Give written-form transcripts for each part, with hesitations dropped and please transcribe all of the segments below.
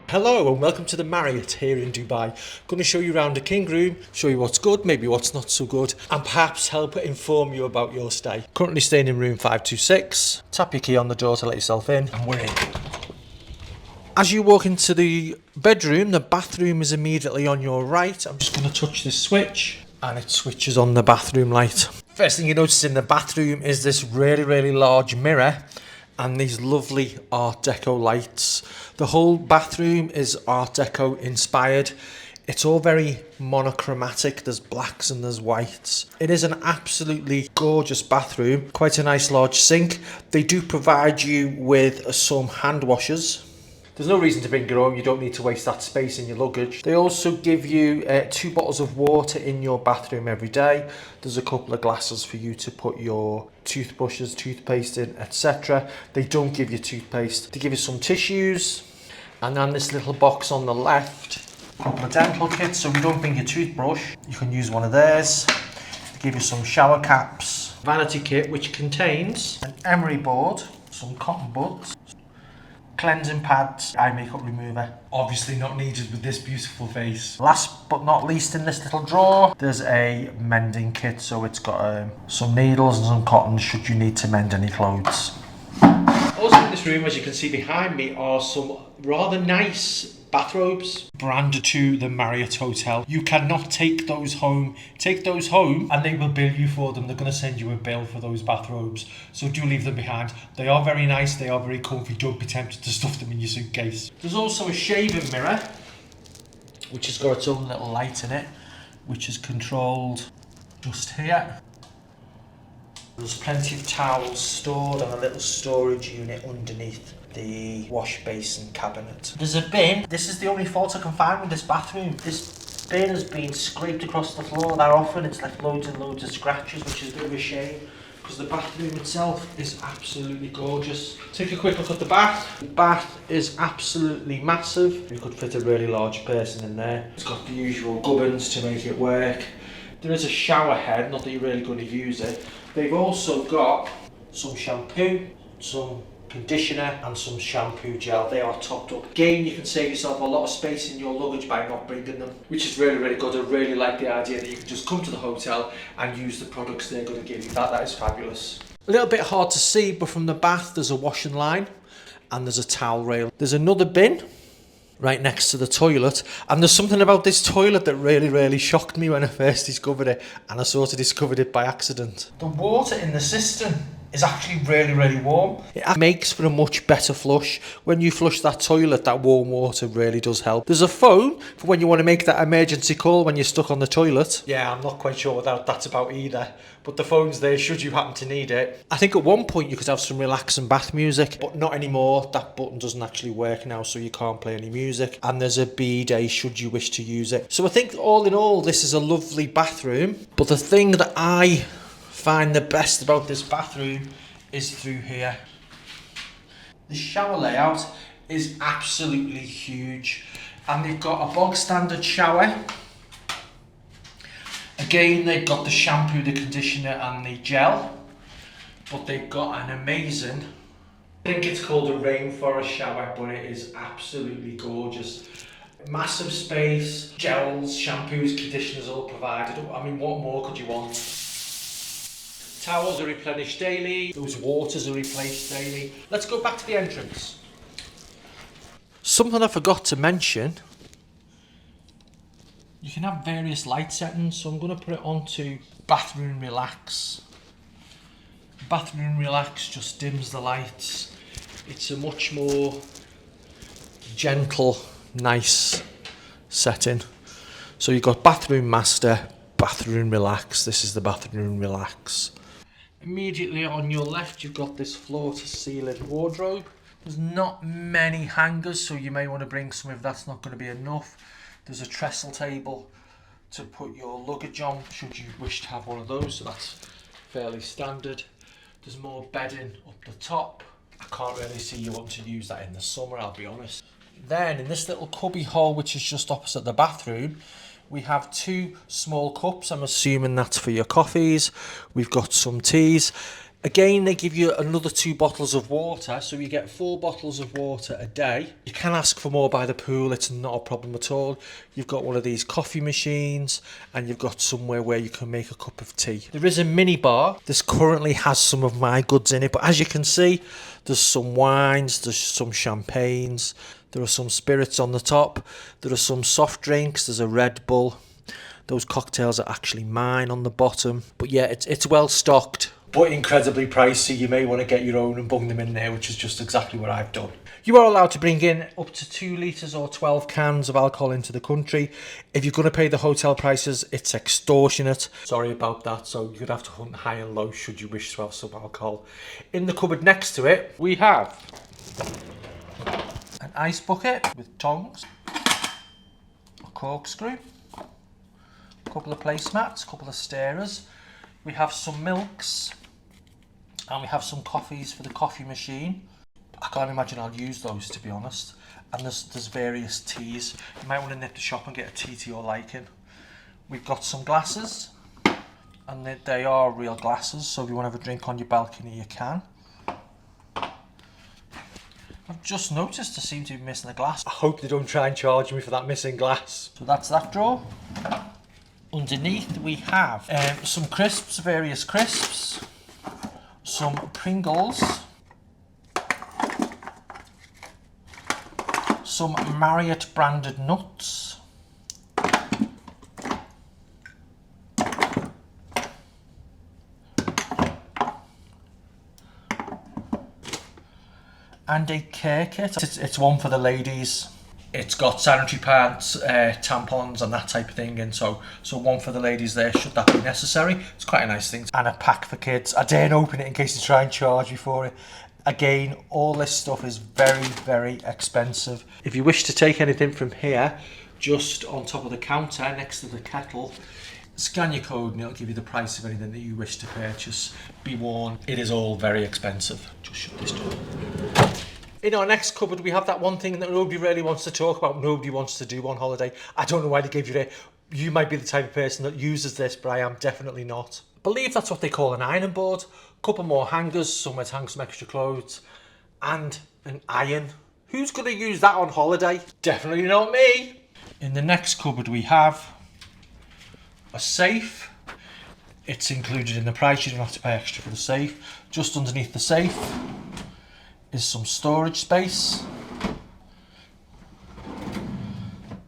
Hello and welcome to the Marriott here in Dubai. Going to show you around the king room, show you what's good, maybe what's not so good, and perhaps help inform you about your stay. Currently staying in room 526. Tap your key on the door to let yourself in, and we're in. As you walk into the bedroom, the bathroom is immediately on your right. I'm just going to touch this switch and it switches on the bathroom light. First thing you notice in the bathroom is this really large mirror and these lovely Art Deco lights. The whole bathroom is Art Deco inspired. It's all very monochromatic. There's blacks and there's whites. It is an absolutely gorgeous bathroom. Quite a nice large sink. They do provide you with some hand washers. There's no reason to bring your own, you don't need to waste that space in your luggage. They also give you 2 bottles of water in your bathroom every day. There's a couple of glasses for you to put your toothbrushes, toothpaste in, etc. They don't give you toothpaste. They give you some tissues. And then this little box on the left, a couple of dental kits, so if you don't bring your toothbrush, you can use one of theirs. They give you some shower caps. Vanity kit which contains an emery board, some cotton buds, cleansing pads, eye makeup remover. Obviously not needed with this beautiful face. Last but not least, in this little drawer, there's a mending kit. So it's got some needles and some cotton should you need to mend any clothes. Also in this room, as you can see behind me, are some rather nice bathrobes branded to the Marriott Hotel. You cannot take those home. Take those home and they will bill you for them. They're going to send you a bill for those bathrobes. So do leave them behind. They are very nice. They are very comfy. Don't be tempted to stuff them in your suitcase. There's also a shaving mirror, which has got its own little light in it, which is controlled just here. There's plenty of towels stored on a little storage unit underneath the wash basin cabinet. There's a bin. This is the only fault I can find with this bathroom. This bin has been scraped across the floor that often. It's left loads and loads of scratches, which is a bit of a shame because the bathroom itself is absolutely gorgeous. Take a quick look at the bath. The bath is absolutely massive. You could fit a really large person in there. It's got the usual gubbins to make it work. There is a shower head, not that you're really going to use it. They've also got some shampoo, some conditioner and some shampoo gel. They are topped up. Again, you can save yourself a lot of space in your luggage by not bringing them, which is really good. I really like the idea that you can just come to the hotel and use the products they're going to give you. That is fabulous. A little bit hard to see, but from the bath there's a washing line and there's a towel rail. There's another bin right next to the toilet, and there's something about this toilet that really shocked me when I first discovered it, and I sort of discovered it by accident. The water in the cistern is actually really warm. It makes for a much better flush. When you flush that toilet, that warm water really does help. There's a phone for when you want to make that emergency call when you're stuck on the toilet. Yeah, I'm not quite sure what that's about either, but the phone's there should you happen to need it. I think at one point you could have some relaxing bath music, but not anymore. That button doesn't actually work now, so you can't play any music. And there's a bidet should you wish to use it. So I think all in all, this is a lovely bathroom. But the thing that I find the best about this bathroom is through here. The shower layout is absolutely huge, and they've got a bog standard shower. Again, they've got the shampoo, the conditioner and the gel, but they've got an amazing, I think it's called a rainforest shower, but it is absolutely gorgeous. Massive space, gels, shampoos, conditioners all provided. I mean, what more could you want? Towels are replenished daily, those waters are replaced daily. Let's go back to the entrance. Something I forgot to mention, you can have various light settings, so I'm going to put it onto bathroom relax. Bathroom relax just dims the lights. It's a much more gentle, nice setting. So you've got bathroom master, bathroom relax. This is the bathroom relax. Immediately on your left, you've got this floor-to-ceiling wardrobe. There's not many hangers, so you may want to bring some if that's not going to be enough. There's a trestle table to put your luggage on, should you wish to have one of those, so that's fairly standard. There's more bedding up the top. I can't really see you want to use that in the summer, I'll be honest. Then, in this little cubby hole, which is just opposite the bathroom, we have 2 small cups. I'm assuming that's for your coffees. We've got some teas. Again, they give you another 2 bottles of water, so you get 4 bottles of water a day. You can ask for more by the pool, it's not a problem at all. You've got one of these coffee machines, and you've got somewhere where you can make a cup of tea. There is a mini bar. This currently has some of my goods in it, but as you can see, there's some wines, there's some champagnes, there are some spirits on the top, there are some soft drinks, there's a Red Bull. Those cocktails are actually mine on the bottom. But yeah, it's well stocked, but incredibly pricey. You may want to get your own and bung them in there, which is just exactly what I've done. You are allowed to bring in up to 2 litres or 12 cans of alcohol into the country. If you're going to pay the hotel prices, it's extortionate. Sorry about that. So you'd have to hunt high and low should you wish to have some alcohol. In the cupboard next to it, we have an ice bucket with tongs, a corkscrew, a couple of placemats, a couple of stirrers. We have some milks, and we have some coffees for the coffee machine. I can't imagine I'll use those, to be honest. And there's various teas. You might want to nip the shop and get a tea to your liking. We've got some glasses, and they are real glasses, so if you want to have a drink on your balcony, you can. I've just noticed I seem to be missing a glass. I hope they don't try and charge me for that missing glass. So that's that drawer. Underneath we have some crisps, various crisps, some Pringles, some Marriott branded nuts, and a care kit. It's one for the ladies. It's got sanitary pads, tampons and that type of thing, and so one for the ladies there should that be necessary. It's quite a nice thing. And a pack for kids. I daren't open it in case they try and charge me for it. Again, all this stuff is very, very expensive. If you wish to take anything from here, just on top of the counter next to the kettle, scan your code and it'll give you the price of anything that you wish to purchase. Be warned, it is all very expensive. Just shut this door. In our next cupboard, we have that one thing that nobody really wants to talk about, nobody wants to do on holiday. I don't know why they gave you it. You might be the type of person that uses this, but I am definitely not. I believe that's what they call an ironing board. A couple more hangers, somewhere to hang some extra clothes, and an iron. Who's going to use that on holiday? Definitely not me. In the next cupboard, we have a safe. It's included in the price, you don't have to pay extra for the safe. Just underneath the safe is some storage space,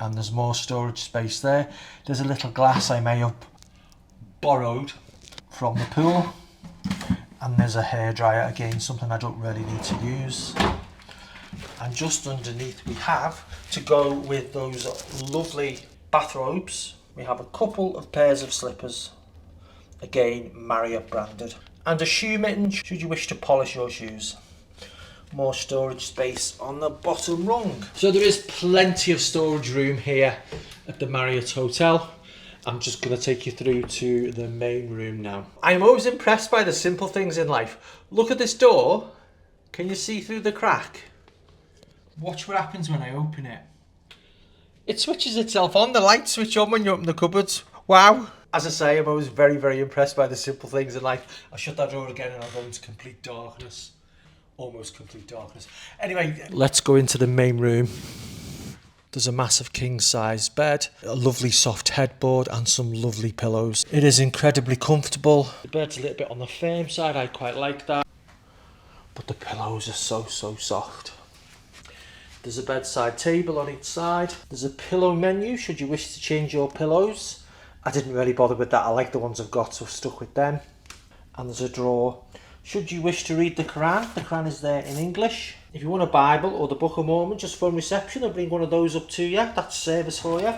and there's more storage space there. There's a little glass I may have borrowed from the pool, and there's a hairdryer, again something I don't really need to use. And just underneath we have, to go with those lovely bathrobes, we have a couple of pairs of slippers, again Marriott branded, and a shoe mitten should you wish to polish your shoes. More storage space on the bottom rung. So there is plenty of storage room here at the Marriott Hotel. I'm just going to take you through to the main room now. I'm always impressed by the simple things in life. Look at this door. Can you see through the crack? Watch what happens when I open it. It switches itself on. The lights switch on when you open the cupboards. Wow. As I say, I'm always very, very impressed by the simple things in life. I'll shut that door again and I'll go into complete darkness. Almost complete darkness. Anyway, let's go into the main room. There's a massive king-size bed, a lovely soft headboard and some lovely pillows. It is incredibly comfortable. The bed's a little bit on the firm side, I quite like that. But the pillows are so soft. There's a bedside table on each side. There's a pillow menu should you wish to change your pillows. I didn't really bother with that, I like the ones I've got, so I've stuck with them. And there's a drawer. Should you wish to read the Quran is there in English. If you want a Bible or the Book of Mormon, just phone reception, I'll bring one of those up to you. That's service for you.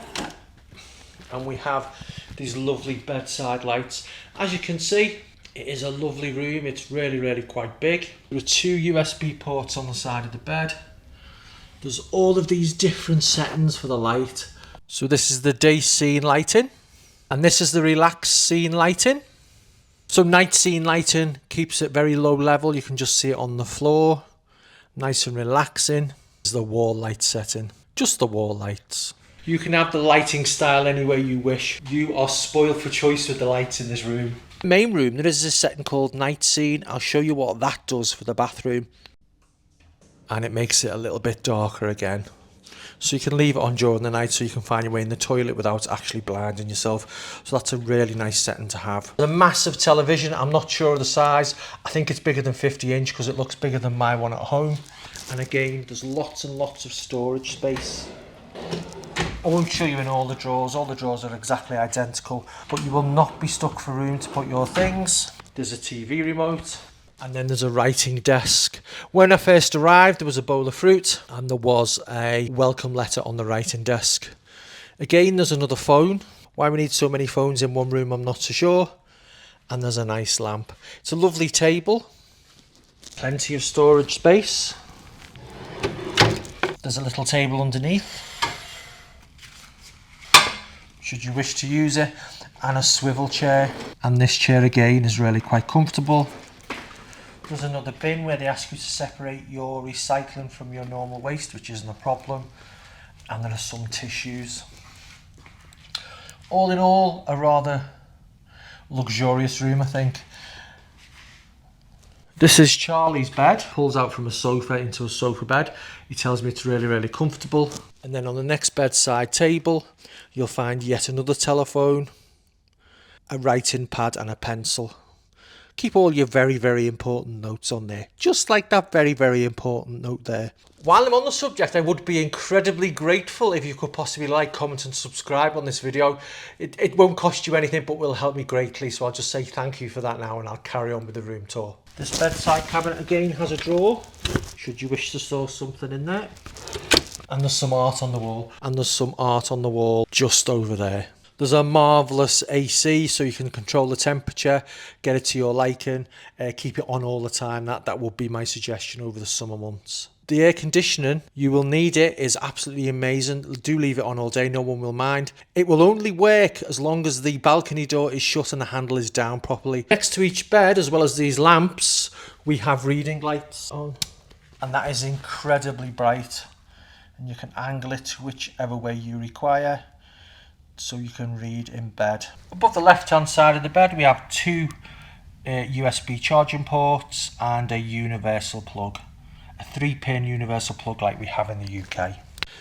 And we have these lovely bedside lights. As you can see, it is a lovely room. It's really quite big. There are 2 USB ports on the side of the bed. There's all of these different settings for the light. So this is the day scene lighting, and this is the relaxed scene lighting. So night scene lighting keeps it very low level. You can just see it on the floor. Nice and relaxing. This is the wall light setting. Just the wall lights. You can have the lighting style any way you wish. You are spoiled for choice with the lights in this room. The main room, there is a setting called Night Scene. I'll show you what that does for the bathroom. And it makes it a little bit darker again. So you can leave it on during the night so you can find your way in the toilet without actually blinding yourself. So that's a really nice setting to have. The massive television, I'm not sure of the size. I think it's bigger than 50 inch because it looks bigger than my one at home. And again, there's lots and lots of storage space. I won't show you in all the drawers are exactly identical, but you will not be stuck for room to put your things. There's a TV remote, and then there's a writing desk. When I first arrived, there was a bowl of fruit, and there was a welcome letter on the writing desk. Again, there's another phone. Why we need so many phones in one room, I'm not so sure. And there's a nice lamp. It's a lovely table. Plenty of storage space. There's a little table underneath, should you wish to use it, and a swivel chair. And this chair again is really quite comfortable. There's another bin where they ask you to separate your recycling from your normal waste, which isn't a problem. And there are some tissues. All in all, a rather luxurious room, I think. This is Charlie's bed. Pulls out from a sofa into a sofa bed. He tells me it's really, really comfortable. And then on the next bedside table, you'll find yet another telephone, a writing pad and a pencil. Keep all your very, very important notes on there. Just like that very, very important note there. While I'm on the subject, I would be incredibly grateful if you could possibly like, comment and subscribe on this video. It won't cost you anything, but will help me greatly. So I'll just say thank you for that now, and I'll carry on with the room tour. This bedside cabinet again has a drawer, should you wish to store something in there. And there's some art on the wall. And there's some art on the wall just over there. There's a marvellous AC, so you can control the temperature, get it to your liking, keep it on all the time. That would be my suggestion over the summer months. The air conditioning, you will need it, is absolutely amazing. Do leave it on all day, no one will mind. It will only work as long as the balcony door is shut and the handle is down properly. Next to each bed, as well as these lamps, we have reading lights on. And that is incredibly bright. And you can angle it whichever way you require, so you can read in bed. Above the left hand side of the bed, we have two USB charging ports and a universal plug. A 3-pin universal plug like we have in the UK.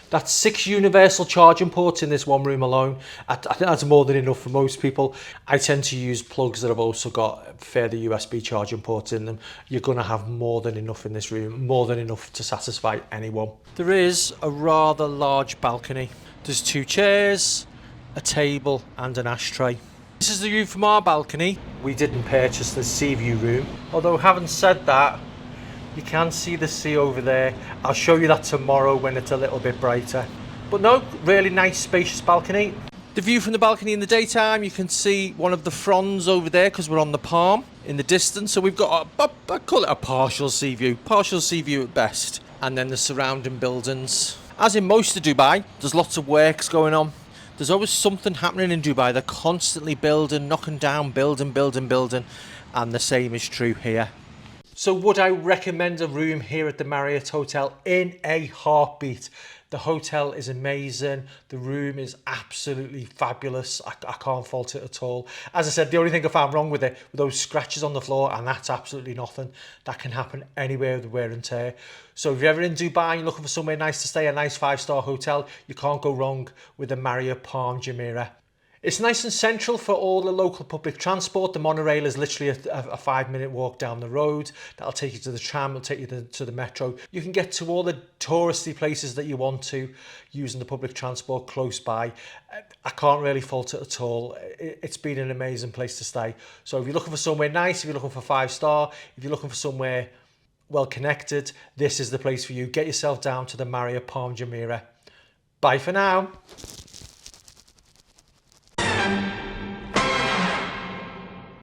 That's 6 universal charging ports in this one room alone. I think that's more than enough for most people. I tend to use plugs that have also got further USB charging ports in them. You're going to have more than enough in this room, more than enough to satisfy anyone. There is a rather large balcony. There's 2 chairs, a table and an ashtray. This is the view from our balcony. We didn't purchase the sea view room, although having said that, you can see the sea over there. I'll show you that tomorrow when it's a little bit brighter. But no, really nice spacious balcony. The view from the balcony in the daytime, you can see one of the fronds over there because we're on the Palm in the distance. So we've got, I call it a partial sea view at best. And then the surrounding buildings. As in most of Dubai, there's lots of works going on. There's always something happening in Dubai. They're constantly building, knocking down, building. And the same is true here. So would I recommend a room here at the Marriott Hotel? In a heartbeat. The hotel is amazing. The room is absolutely fabulous. I can't fault it at all. As I said, the only thing I found wrong with it were those scratches on the floor, and that's absolutely nothing. That can happen anywhere with wear and tear. So if you're ever in Dubai and you're looking for somewhere nice to stay, a nice 5-star hotel, you can't go wrong with the Marriott Palm Jumeirah. It's nice and central for all the local public transport. The monorail is literally a 5-minute walk down the road. That'll take you to the tram, it'll take you to the metro. You can get to all the touristy places that you want to using the public transport close by. I can't really fault it at all. It's been an amazing place to stay. So if you're looking for somewhere nice, if you're looking for 5-star, if you're looking for somewhere well connected, this is the place for you. Get yourself down to the Marriott Palm Jumeirah. Bye for now.